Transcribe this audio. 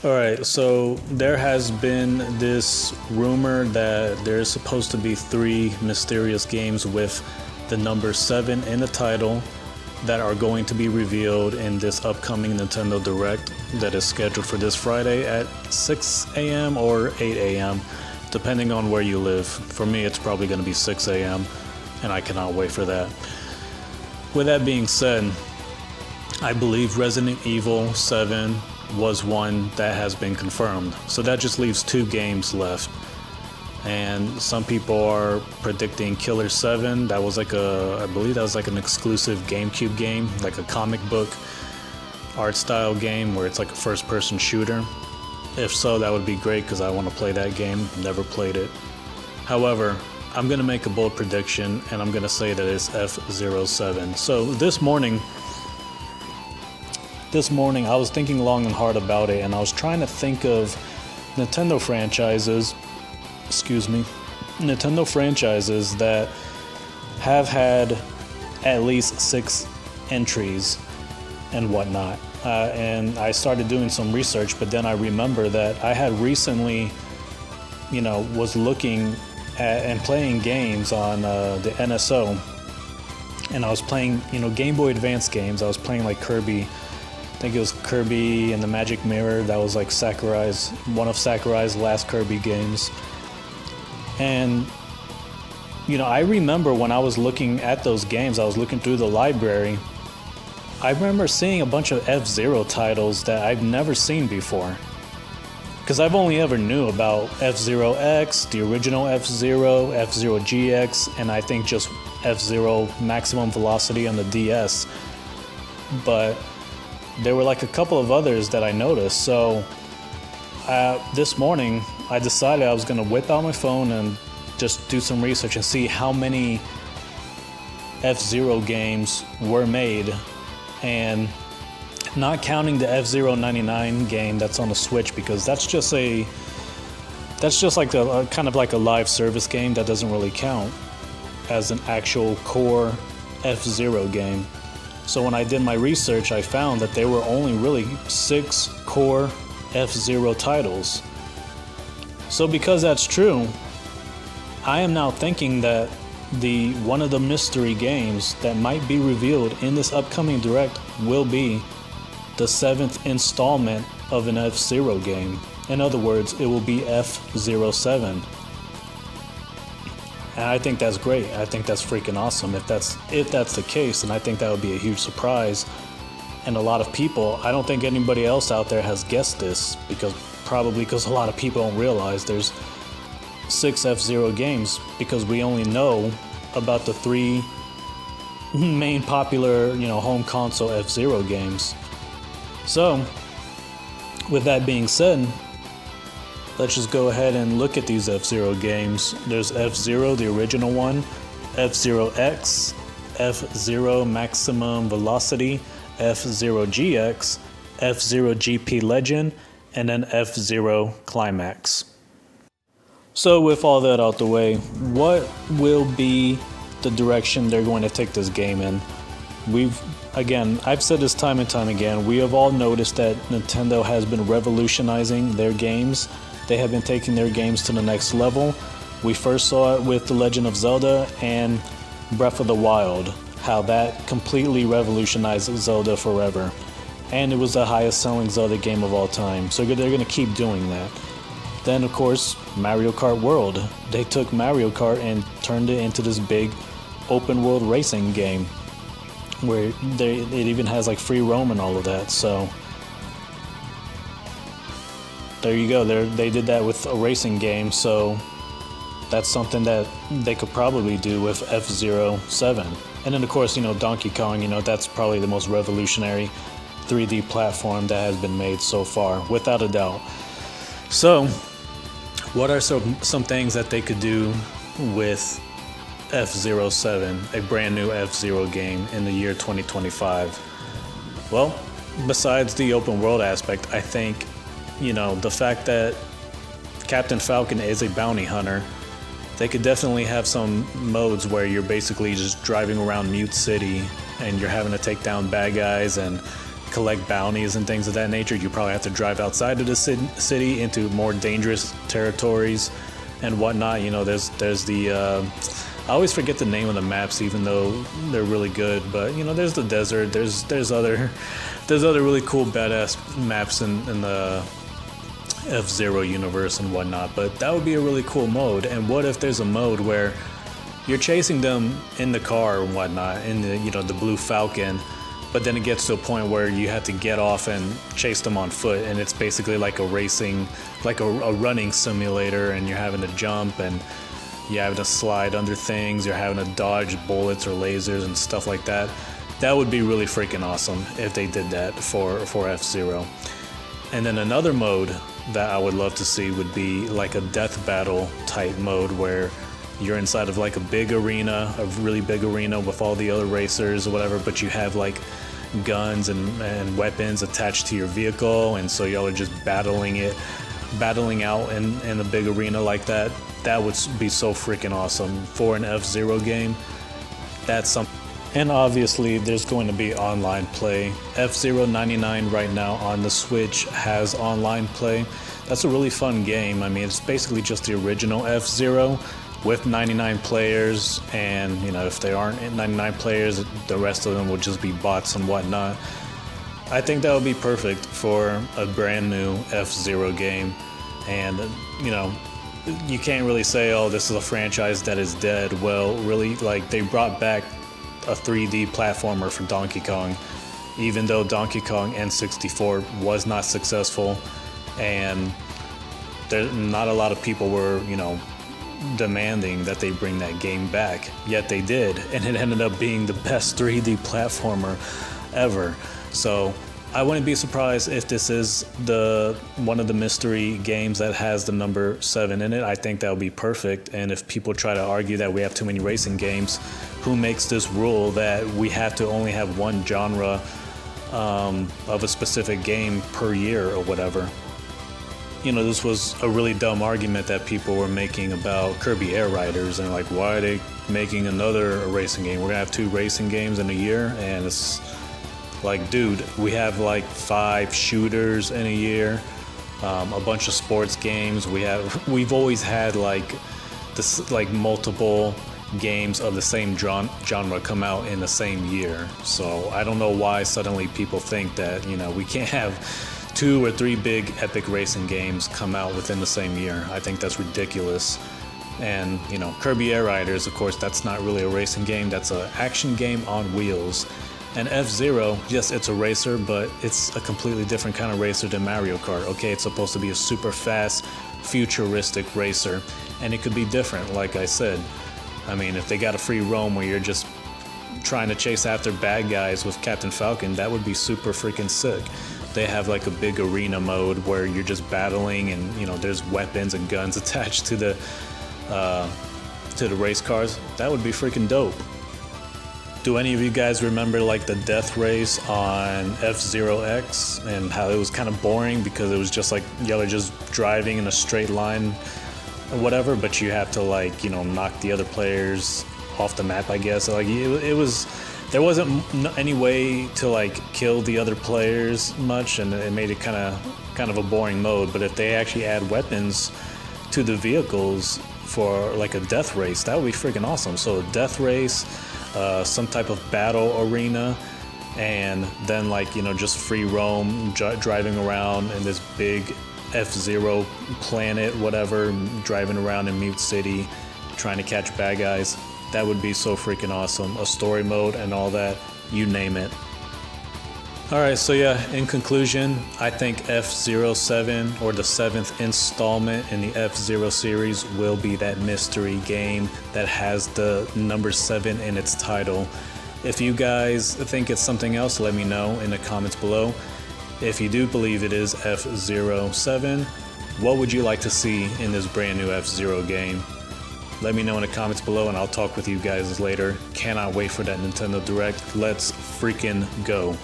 All right, so there has been this rumor that there's supposed to be three mysterious games with the number 7 in the title that are going to be revealed in this upcoming Nintendo Direct that is scheduled for this Friday at 6 a.m. or 8 a.m., depending on where you live. For me, it's probably going to be 6 a.m., and I cannot wait for that. With that being said, I believe Resident Evil 7 was one that has been confirmed. So that just leaves 2 games left. And some people are predicting Killer 7. That was I believe that was like an exclusive GameCube game, like a comic book art style game where it's like a first person shooter. If so, that would be great because I want to play that game. Never played it. However, I'm going to make a bold prediction and I'm going to say that it's F-07. So this morning I was thinking long and hard about it, and I was trying to think of Nintendo franchises that have had at least 6 entries and whatnot. And I started doing some research, but then I remember that I had recently, was looking at and playing games on the NSO, and I was playing, Game Boy Advance games. I was playing like Kirby. I think it was Kirby and the Magic Mirror. That was like one of Sakurai's last Kirby games. And, I remember when I was looking at those games, I was looking through the library. I remember seeing a bunch of F-Zero titles that I've never seen before. Because I've only ever knew about F-Zero X, the original F-Zero, F-Zero GX, and I think just F-Zero Maximum Velocity on the DS. But there were like a couple of others that I noticed. So this morning I decided I was going to whip out my phone and just do some research and see how many F-Zero games were made, and not counting the F-Zero 99 game that's on the Switch, because that's just like a kind of like a live service game that doesn't really count as an actual core F-Zero game. So when I did my research, I found that there were only really 6 core F-Zero titles. So because that's true, I am now thinking that one of the mystery games that might be revealed in this upcoming Direct will be the 7th installment of an F-Zero game. In other words, it will be F-07. And I think that's great. I think that's freaking awesome. If that's the case, then I think that would be a huge surprise. And a lot of people, I don't think anybody else out there has guessed this, because a lot of people don't realize there's 6 F-Zero games, because we only know about the 3 main popular, home console F-Zero games. So, with that being said, let's just go ahead and look at these F-Zero games. There's F-Zero, the original one, F-Zero X, F-Zero Maximum Velocity, F-Zero GX, F-Zero GP Legend, and then F-Zero Climax. So with all that out the way, what will be the direction they're going to take this game in? I've said this time and time again, we have all noticed that Nintendo has been revolutionizing their games. They have been taking their games to the next level. We first saw it with The Legend of Zelda and Breath of the Wild, how that completely revolutionized Zelda forever. And it was the highest selling Zelda game of all time. So they're going to keep doing that. Then, of course, Mario Kart World. They took Mario Kart and turned it into this big open world racing game where it even has like free roam and all of that. So there you go. They did that with a racing game, so that's something that they could probably do with F-07. And then, of course, Donkey Kong, that's probably the most revolutionary 3D platform that has been made so far, without a doubt. So, what are some things that they could do with F-07, a brand new F-Zero game in the year 2025? Well, besides the open world aspect, I think the fact that Captain Falcon is a bounty hunter, they could definitely have some modes where you're basically just driving around Mute City and you're having to take down bad guys and collect bounties and things of that nature. You probably have to drive outside of the city into more dangerous territories and whatnot. You know, there's the I always forget the name of the maps, even though they're really good. But you know, there's the desert. There's other really cool badass maps in the F-Zero universe and whatnot. But that would be a really cool mode. And what if there's a mode where you're chasing them in the car and whatnot, in the, you know, the blue Falcon, but then it gets to a point where you have to get off and chase them on foot, and it's basically like a racing, like a running simulator, and you're having to jump and you're having to slide under things, you're having to dodge bullets or lasers and stuff like that. That would be really freaking awesome if they did that for F-Zero. And then another mode that I would love to see would be like a death battle type mode where you're inside of like a big arena, a really big arena with all the other racers or whatever, but you have like guns and weapons attached to your vehicle, and so y'all are just battling out in a big arena like that. That would be so freaking awesome for an F-Zero game. That's something. And obviously there's going to be online play. F-Zero 99 right now on the Switch has online play. That's a really fun game. I mean, it's basically just the original F-Zero with 99 players, and you know, if there aren't 99 players, the rest of them will just be bots and whatnot. I think that would be perfect for a brand new F-Zero game. And you know, you can't really say, oh, this is a franchise that is dead. Well, really, like, they brought back a 3D platformer for Donkey Kong, even though Donkey Kong N64 was not successful, and not a lot of people were, you know, demanding that they bring that game back, yet they did, and it ended up being the best 3D platformer ever. So I wouldn't be surprised if this is one of the mystery games that has the number 7 in it. I think that would be perfect. And if people try to argue that we have too many racing games, who makes this rule that we have to only have one genre of a specific game per year or whatever? You know, this was a really dumb argument that people were making about Kirby Air Riders, and like, why are they making another racing game? We're gonna have 2 racing games in a year, and it's like, dude, we have like 5 shooters in a year, a bunch of sports games. We've always had like this, like multiple games of the same genre come out in the same year. So I don't know why suddenly people think that, you know, we can't have 2 or 3 big epic racing games come out within the same year. I think that's ridiculous. And you know, Kirby Air Riders, of course, that's not really a racing game. That's an action game on wheels. And F-Zero, yes, it's a racer, but it's a completely different kind of racer than Mario Kart. Okay, it's supposed to be a super fast, futuristic racer, and it could be different, like I said. I mean, if they got a free roam where you're just trying to chase after bad guys with Captain Falcon, that would be super freaking sick. They have like a big arena mode where you're just battling, and you know, there's weapons and guns attached to the race cars. That would be freaking dope. Do any of you guys remember like the death race on F-Zero X and how it was kind of boring because it was just like y'all are just driving in a straight line or whatever, but you have to, like, you know, knock the other players off the map, I guess. Like there wasn't any way to like kill the other players much, and it made it kind of a boring mode. But if they actually add weapons to the vehicles for like a death race, that would be freaking awesome. So a death race, some type of battle arena, and then, like, you know, just free roam, driving around in this big F-Zero planet, whatever, driving around in Mute City, trying to catch bad guys. That would be so freaking awesome. A story mode and all that, you name it. Alright, so yeah, in conclusion, I think F-Zero 7, or the 7th installment in the F-Zero series, will be that mystery game that has the number 7 in its title. If you guys think it's something else, let me know in the comments below. If you do believe it is F-Zero 7, what would you like to see in this brand new F-Zero game? Let me know in the comments below, and I'll talk with you guys later. Cannot wait for that Nintendo Direct. Let's freaking go.